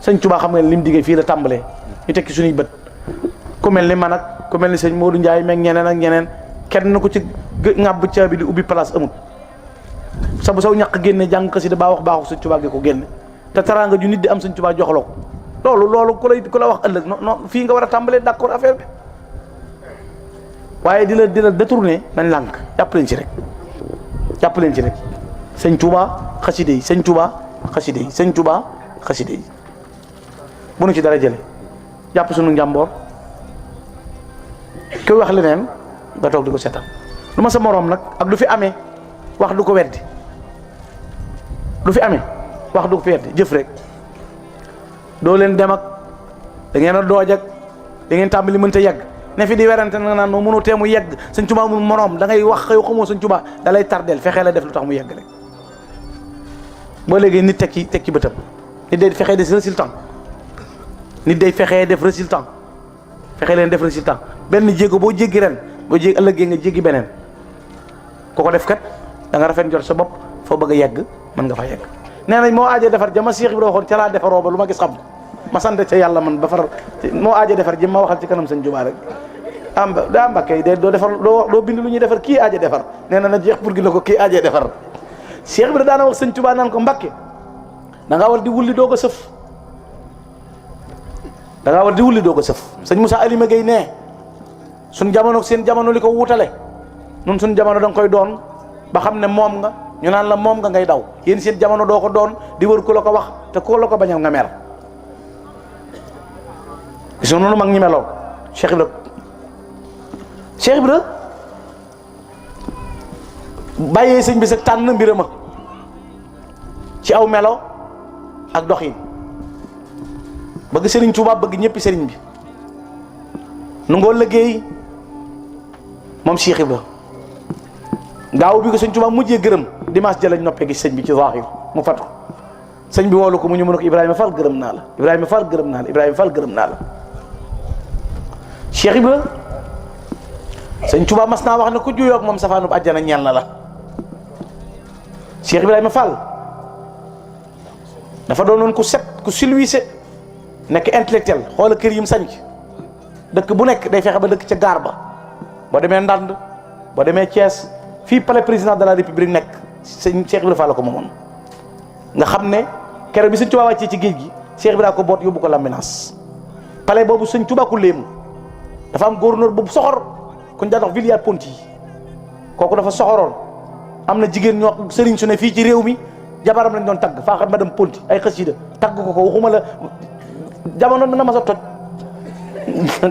sëñ Tuubaa xam nga lim diggee fii la tàmbalee ñu tekki suñuy bët ku mel ni man ak ku mel ni sëñ Modou Ndiaye meeg ñeneen ak ñeneen kenn ku ci ŋàbb caabi di ubbi place amut sa bu saw ñàq génne jàng xasida baa wax baaxu sëñ Tuubaa gi ko génne te teraanga ju nit di am sëñ Tuubaa joxloo ko loolu ku la wax ëllëg non fii nga war a tàmbalee d'accord affaire bi waaye di la détourné nañ lànk jàpp leen ci rek sëñ Tuubaa xasida yi sëñ Tuubaa xasida yi sëñ Tuubaa xasida yi bu nu ci dara jële jàpp sunu njàmboor koy wax leneen nga toog di ko seetal lu ma sa moroom nag ak lu fi amee wax du ko weddi lu fi amee wax du ko fi weddi jëf rek doo leen dem ak da ngeen a dooj ak da ngeen tàmbali mënta yegg ne fi di werante nga naan noo mënoo teemu yegg sëñ Tuubaa mu moroom da ngay wax yow xamoo sëñ Tuubaa da lay tardeel fexee la def lu tax mu yegg rek boo léegi nit teg ci bëtam nit day fexee def résultat nit day fexee def résultat fexe leen def résultat benn jéego boo jéggi ren boo jéggi ëllëgee nga jéggi beneen ku ko def kat da nga rafet njort sa bopp foo bëgg a yegg mën nga fa yegg nee nañ moo aajee defar jama Cheikh Ibra waxoon ca laa defaroo ba lu ma gis xam ma sant ca yàlla man ba far moo aajee defar ji ma waxal ci kanam sëñ Tuubaa rek daa Mbàkke de doo defar doo bind lu ñuy defar kii aajee defar nee na jeex pour gi la ko kii aajee defar Cheikh Ibra daana wax sëñ Tuubaa naan ko Mbàkke da ngaa war di wulli doo ko sëf da ngaa war di wulli doo ko sëf sëñ Moussa Alima Gueye nee suñ jamono seen jamono li ko wutale nun suñ jamono da nga koy doon ba xam ne moom nga ñu naan la moom nga ngay daw yéen seen jamono doo ko doon di wër ku la ko wax te ku la ko bañal nga mer gis nga noonu mag ñi meloon Cheikh Ibra bàyyee sëñ bi sa tànn mbirama ci aw melo ak doxin bëgg sëriñ Tuubaa bëgg ñëppi sëriñ bi nu ngoo liggéey moom Cheikh Ibra gaaw bi ko sëñ Tuubaa mujjee gërëm dimanche jëlañ noppee gis sëñ bi ci zahir mu fatu sëñ bi woolu ko mu ñu mën a ko Ibrahima Fall gërëm naa la Ibrahima Fall gërëm naa la Ibrahima Fall gërëm naa la Cheikh Ibra sëñ Tuubaa mas naa wax ne ku juyoog moom safaanub àjjana ñeel na la Cheikh Ibrahima Fall dafa doonoon ku set ku silwiise nekk intellectuel xoola kër yi mu sañc dëkk bu nekk day fexe ba dëkk ca gaar ba boo demee Ndande boo demee Thiès fii palais président de la république nekk sëñ Cheikh Ibrahima Fall ko moomoon nga xam ne keroog bi sëñ Tuubaa wàccee ci géej gi Cheikh Ibrahima ko boot yóbbu ko Lambinaas palais boobu sëñ Tuubaa ku léemu dafa am gouverneur boobu soxor ku ñu daan wax Villiers Ponty kooku dafa soxoroon am na jigéen ñoo sëriñ su ne fii ci réew mi jabaram lañ doon tagg faa xam madame Ponty ay xasida tagg ko waxuma la jamono dina ma sa toj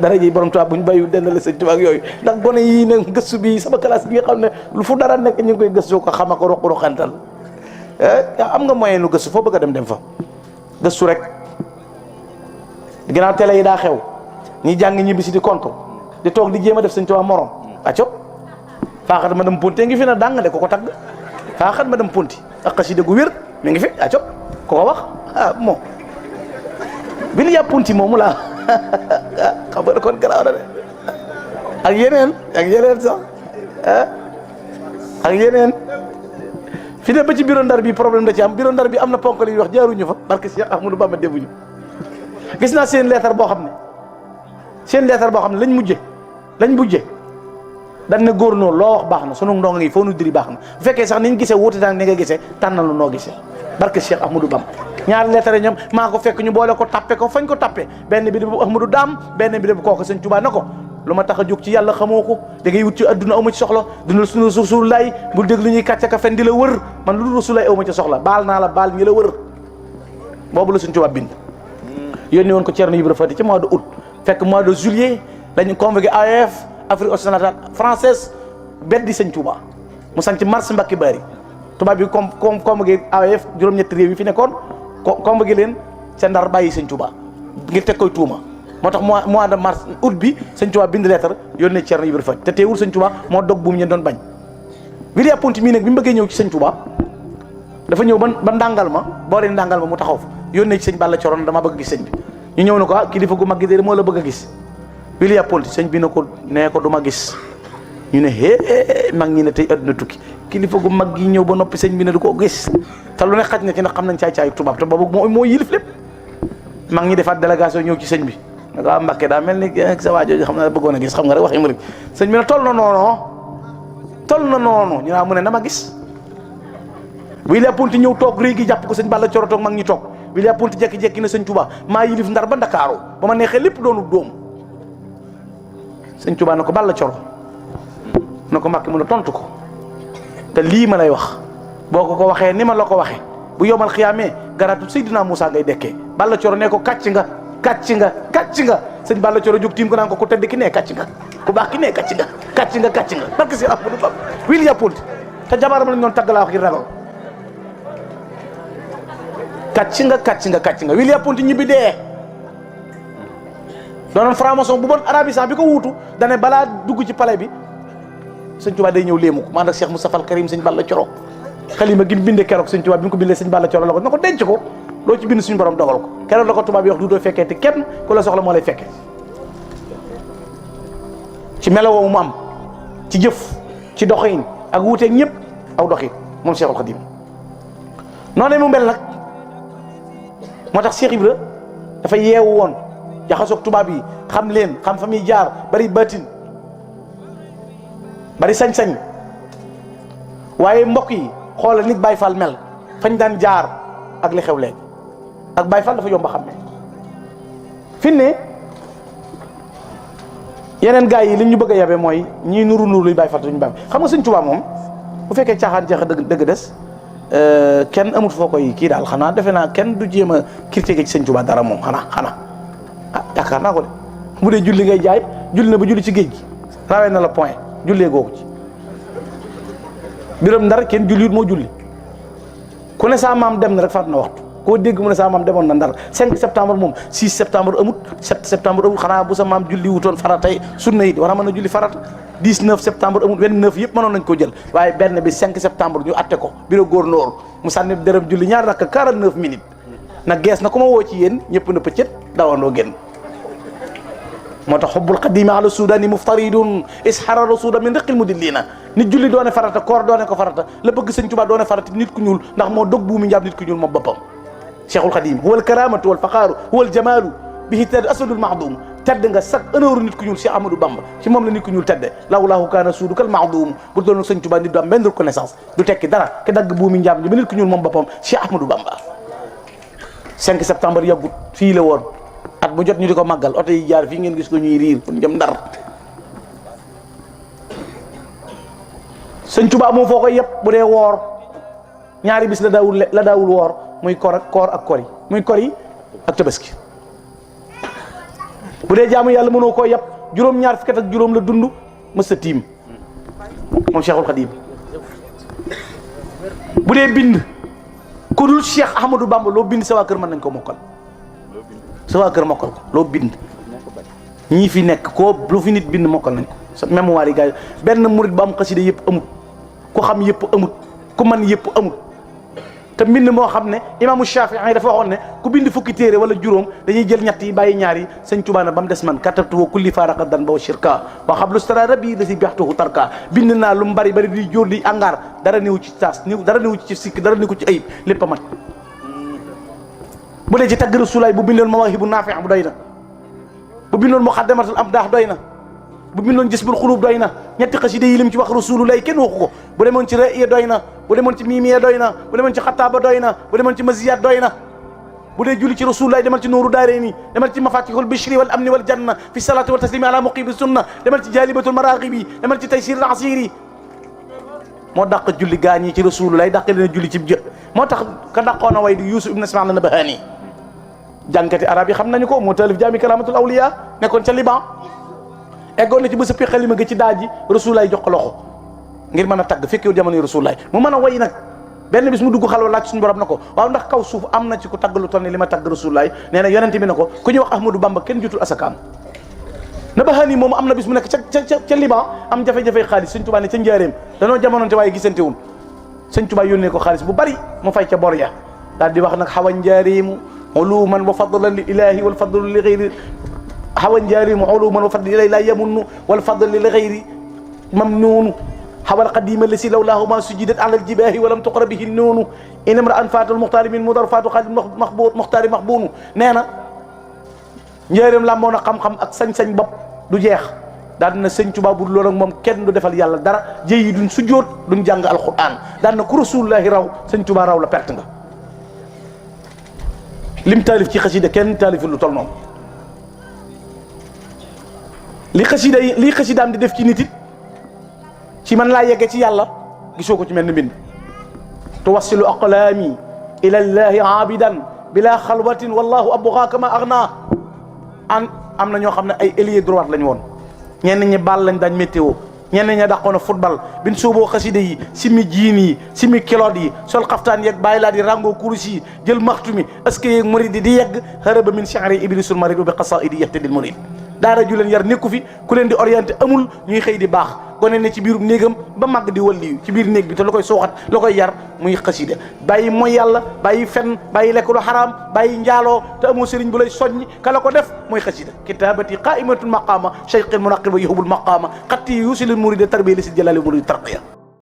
dara ji borom Tuubaa bu ñu bàyyi dend la sëñ Tuubaa ak yooyu ndax gone yi ne gëstu bi sama classe bi nga xam ne lu fu dara nekk ñu ngi koy gëstu ko xama ko roq-roqantal am nga moyen lu gëstu foo bëgg a dem fa gëstu rek ginnaaw télé yi daa xew ñi jàng ñibbi si di compte di toog di jéem a def sëñ Tuubaa morom acop faaxat ma dem Ponty ngi fi na dàng de ko tagg faaxat ma dem Ponty ak xasida gu wér mi ngi fi acop ko wax moom Villiers Ponty moomu laa xam nga kon garaaw na de ak yeneen sax ak yeneen fi ne ba ci bureau Ndar bi problème da ci am bureau Ndar bi am na ponk li wax jaaruñu fa parce que Cheikh Ahmadou Bamba defuñu gis naa seen leetar boo xam ne lañ mujje dañ ne góor noonu loo wax baax na sunu ndongo ngi foo nu diri baax na bu fekkee sax niñ gisee wuute daal ni nga gisee tànnal lu noo gisee barke Cheikh Ahmadou Bamba ñaari leetar ñoom maa ko fekk ñu boole ko tappe ko fañ ko tappe benn bi de bu Ahmadou Daam benn bi de bu kooku sëñ Tuubaa na ko lu ma tax a jóg ci yàlla xamoo ko da ngay wut ci adduna aw ma ci soxla dundal sunu Rasulullaay bul dégg lu ñuy kàcce ka fen di la wër man lu dul Rasulullaay aw ma ci soxla baal naa la baal ñi la wër boobu la sëñ Tuubaa bind yónni woon ko Thierno Ibra Fati ci mois de août fekk mois de juillet dañu convoqué AOF Afrique occidentale française beddi sëñ Tuubaa mu sanc mars Mbàkke Bari tubaab bi convoqué AOF juróom-ñetti réew yi fi nekkoon convoqué leen ca Ndar bàyyi sëñ Tuubaa ngir teg koy tuuma moo tax mois de mars août bi sëñ Tuubaa bind lettre yónnee Thierno Ibra Fati te teewul sëñ Tuubaa moo dog buum ñeen doon bañ Villiers Ponty mii nag bi mu bëggee ñëw ci sëñ Tuubaa dafa ñëw ba ndàngal ma boole ndàngal ma mu taxaw fa yónnee ci sëñ Balla Coroon dama bëgg a gis sëñ bi ñu ñëw na ko kilifa gu mag gi de moo la bëgg a gis Villiers Ponty sëñ bi na ko nee ko du ma gis ñu ne mag ñi ne tey adduna tukki kilifa gu mag gi ñëw ba noppi sëñ bi ne du ko gis te lu ne xaj na ci ndax xam nañ caay-caayu tubaab te boobu moo yilif lépp mag ñi defaat délégation ñëw ci sëñ bi ne ko Mbàkke daa mel ni sa waajooju xam na bëggoon a gis xam nga rek waxi mu rek sëñ bi ne toll na noonu ñu naa mu ne na ma gis William Ponty ñëw toog réegi jàpp ko sëñ Balla Coro toog mag ñi toog William Ponty jekki-jekki na sëñ Touba maa yilif Ndar ba Ndakaaru ba ma neexee lépp doonu dóom sëñ Touba na ko Balla Coro na ko Mbàkke mu ne tontu ko te lii ma lay wax boo ko waxee ni ma la ko waxee bu yomal xiyaamee garaatu Seydina Moussa ngay dekkee Balla Coro ne ko kàcc nga sëñ Balla Coro jóg tiim ko naan ko ku tedd ki ne kàcc nga ku baax ki ne kàcc nga barke si Ahmadou Bamba William Ponty te jabaram lañ doon tagg laa wax ngir ragal kàcc nga William Ponty ñibbi dee doonoon franc-maçon bu bon arabisant bi ko wuutu dane balaa dugg ci palais bi sëñ Tuubaa day ñëw léemu ko man ak Cheikh Moustapha al Karim sëñ Balla Coro xalima gi mu bindee keroog sëñ Tuubaa bi mu ko bindee sëñ Balla Coro la ko na ko denc ko loo ci bind suñu borom dogal ko keroog la ko tubaab yi wax du doo fekkee te kenn ku la soxla moo lay fekkee ci melowoo mu am ci jëf ci doxin ak wuuteeg ñëpp aw doxin moom Cheikhul Khadim noonu mu mel nag moo tax Cheikh Ibra dafa yeewu woon jaxasoog tubaab yi xam leen xam fa muy jaar bari batin bari sañ-sañ waaye mbokk yi xoolal nit Baye Fall mel fañ daan jaar ak li xew léegi ak Baye Fall dafa yomb a xam ne fi ne yeneen gars yi li ñu bëgg a yabe mooy ñii nuru luy Baye Fall te ñu Baye xam nga sëñ Tuubaa moom bu fekkee caaxaan jeex dëgg des kenn amut foo koy kii daal xanaa defe naa kenn du jéem a critiquer ci sëñ Tuubaa dara moom xanaa ah yaakaar naa ko de bu dee julli ngay jaay julli na ba julli ci géej gi rawee na la point jullee googu ci biram Ndar kenn julliwut moo julli ku ne saa maam dem na rek faat na waxtu koo dégg mu ne saa maam demoon na Ndar 5 septembre moom 6 septembre amut 7 septembre amut xanaa bu sa maam julli wutoon faratay sunna yi war a mën a julli farata 19 septembre amut 29 yëpp mënoon nañ ko jël waaye benn bi 5 septembre ñu atte ko bureau gouverneur mu sànni dërëm julli ñaar rakk 49 minutes nag gees na ku ma woo ci yéen ñëpp na pëccët dawandoo génn moo tax xubbul qadimi ala sudani muftaridun ishara rasuda min riqil mudillina nit julli doone farata koor doone ko farata la bëgg sëñ Tuubaa doone farata nit ku ñuul ndax moo dog buumi njaab nit ku ñuul moom boppam cheikhul xadim huwa al karamatu wal faqaaru huwa al jamalu bihi tedd asadul mahdum tedd nga sax honneur nit ku ñuul Cheikh Amadou Bamba ci moom la nit ku ñuul tedde lawlaahu kaana suudu kal mahdum bu doon sëñ Tuubaa nit du am benn reconnaissance du tekki dara ke dagg buumi njaab ba nit ku ñuul moom boppam Cheikh Ahmadou Bamba 5 septembre yàggut fii la woon at bu jot ñu di ko màggal oto yi jaar fii ngeen gis ko ñuy riir pour jëm Ndar sëñ Tuubaa moom foo koy yëpp bu dee woor ñaari bis la daawul woor muy koor ak kori muy kori ak tabaski bu dee jaamu yàlla mënoo koo yëpp juróom-ñaar fukki at ak juróom la dund mës a tiim moom Cheikhul Khadim bu dee bind ku dul Cheikh Ahmadou Bamba loo bind sa waa kër mën nañ ko mokkal sa waa kër mokkal ko loo bind ñii fi nekk koo lu fi nit bind mokkal nañ ko sa mémoire yi gars yi benn murit ba am xasida yëpp amut ku xam yëpp amut ku man yëpp amut te mbind moo xam ne imaamu Shafii dafa waxoon ne ku bind fukki téere wala juróom dañuy jël ñett yi bàyyi ñaar yi sëñ Tuubaa na ba mu des man katabtu wa kulli faaraqa dan ba wa shirka wa xablu stara rabi la si bextuhu tarka bind naa lu mu bari di jóor di angaar dara néew ci taas dara néew ci sikk dara néew ci ayib lépp a mat bu dee ci tagg Rasulaay bu bindoon mawaahibu naafi bu doy na bu bindoon muqaddamatul amdaax doy na bu bindoon jisbul xuluub doy na ñetti xasida yi lim ci wax Rasulullaay kenn waxu ko bu demoon ci ra'iya doy na bu demoon ci miimiya doy na bu demoon ci xataaba doy na bu demoon ci maziyaat doy na bu dee julli ci Rasulullaay demal ci nuuru daarayni demal ci mafatihul bishri wal amni wal janna fi salaati wa taslimi ala muqibi sunna demal ci jaalibatul maraaqibi demal ci taysirul asiri moo dàq julli gaa ñi ci Rasulullaay dàq leen a julli ci jë moo tax ka dàqoon a way di Yuusuf ibn Ismaïl an-Nabahani jànkati arab yi xam nañu ko moo taalif jaami karamatul awliya nekkoon ca Liban eggoon na ci ba sëppi xalima ga ci daaji Rasulullaay jox ko loxo ngir mën a tagg fekkewul jamono Rasulullaay mu mën a way nag benn bis mu dugg xalwa laaj suñu borom na ko waaw ndax kaw suuf am na ci ku tagg lu toll ni li ma tagg Rasulullaay nee na yonente bi na ko ku ñuy wax Ahmadou Bamba kenn jutul asakaam Nabahani moom am na bis mu nekk ca Liban am jafe-jafe xaalis sëñ Tuubaa ne ca njaareem danoo jamononte waaye gisantewul sëñ Tuubaa yónnee ko xaalis bu bari mu fay ca bor ya daal di wax nag xawa njaareemu uluman wa fadlan li ilahi wal fadlu li ghayri xawa njaareemu uluman wa fadlan li la yamunnu wal fadlu li ghayri mamnunu xawal qadima lasi lawlaahu ma sujidat ala aljibaahi walam tuqra bihi nuunu in imra'an faatu almuxtaari min mudar faatu xaalid muxtaari maxbuunu nee na njëriñam làmboo na xam-xam ak sañ-sañ bopp du jeex. daan na sëñ Tuubaa bu dul loolu ak moom kenn du defal yàlla dara jëy yi duñ sujjóot duñ jàng alquran daan na ku rasulullahi raw sëñ Tuubaa raw la perte nga. lim taalif ci xasida kenn taaliful lu tol noonu li xasida yi lii xasidaam di def ci nit it ci man laa yegge ci yàlla gisoo ko ci mel ni mbind. tuwassilu aqlaami ila llahi aabidan bila xalwatin wallahu abgaaka ma agna am na ñoo xam ne ay ailier droite lañu woon. ñenn ñi bal lañ daañ météo ñenn ñi dàqoon a football bin suuboo xaside yi simi jiin yi simi kiloot yi sol xaftaan yeeg bàyyi laa di rango kurus yi jël maxtu mi est-ce que yeeg murid yi di yegg haraba min shi'ri iblisul marid bi qasaidi yahtadil murid daara ju leen yar nekku fi ku leen di orienté amul ñuy xëy di baax gone ne ci biirum néegam ba màgg di waliyu ci biir néeg bi te lu koy sooxat lu koy yar muy xasida bàyyi mooy yàlla bàyyi fen bàyyi lekk lu xaraam bàyyi njaaloo te amoo sëriñ bu lay soññ kala ko def mooy xasida kitabati qaimatul maqama cheyqil munaqiba yuhubul maqama xatti yusilil murida tarbiya li si jalali muridi tarqiya